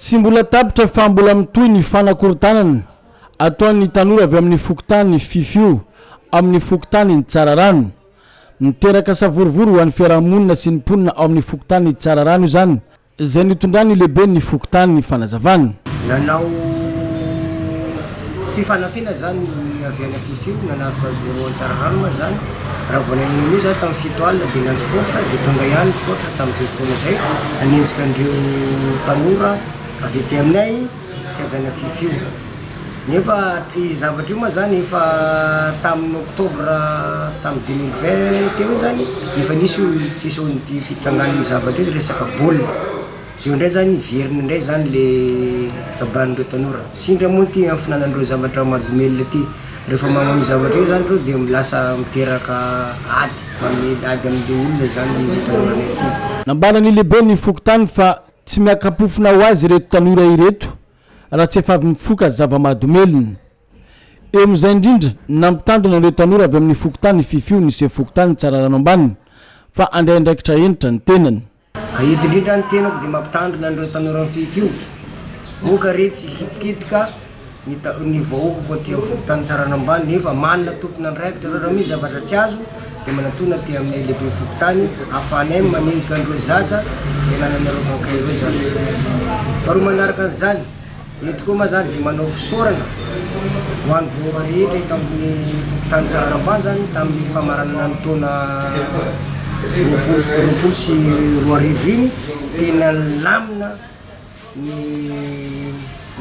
Tsy mbola tapitra fa mbola mitoy ny fanakorontanana ataon'ny tanora avy amin'ny fokotany fifio amin'ny fokotany ny tsara rano. Miteraka savorovoro ho an'ny fiarahamonina sy ny mponina ao amin'ny fokotany ny tsara rano izany izay nitondrany lehibe ny fokotany ny fanazavana. Nanao fifanafina zany avy any fifio nanavaka zero tsara rano ma zany raha voanainy io zany tamin'ny fito alina dia nandry forsa dia tonga ihany forsa tamin'izay fotoana izay hanenjika andreo tanora avy ety aminay sy avy any fifio. Nefa i zavatra io ma zany efa tamin'ny oktobra tamin'ny 2020 teo zany efa nisy fison'ny fitrangan'ny zavatra io resaka baolina. Zio ndray zany verina ndray zany le kaban'ireo tanora. Sindra moa ty amin'ny finanan'ireo zavatra mahadomely ty. Rehefa magnano zavatra io zany reo dia milasa miteraka ady manome ady amin'ilay olona zany ny tanora ty. Nambanany lehibe ny fokotany fa tsy miakapofina ho azy ireto tanora ireto raha tsy efa avy mifoka zava-mahadomelina. Eo amin'izay indrindra nampitandrina ireo tanora avy amin'ny fokotany fifio ny se fokotany tsara rano ambany fa andray andraikitra enitra ny tenany. Ka eto indrindra ny tenako dia mampitandrina andreo tanora amin'ny fifio. Moka re tsy hitikitika ny vahoako aty amin'ny fokotany tsara rano ambany nefa manana tompona andraikitra raha misy zavatra tsy azo dia manatona aty aminay lehibe fokotany ahafahanay manenjika andreo zaza ianananareo kankay ireo zany. Faharoa manaraka an'izany eto koa ma zany dia manao fisaorana ho an'ny vahoaka rehetra eto amin'ny fokotany tsara rano ambany zany tamin'ny famaranana ny taona roapolo sy roa arivo iny tena lamina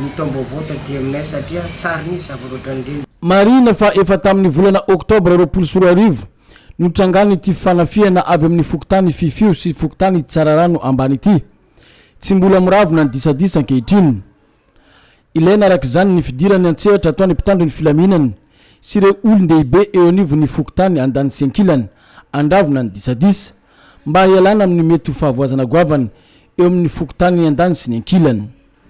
ny taom-baovao taty aminay satria tsara nisy zava-roatra ndreny. Marina fa efa tamin'ny volana oktobra roapolo sy roa arivo notrangany ity fanafiana avy amin'ny fokotany fifio sy fokotany tsara rano ambany ity. Tsy mbola miravona ny disadisa ankehitriny. Ilaina araka izany ny fidirany an-tsehatra ataony mpitandro ny filaminany sy ireo olon-dehibe eo anivo ny fokotany andany senkilany andravona ny disadisa mba hialana amin'ny mety ho fahavoazana goavany eo amin'ny fokotany andany sy ny ankilany.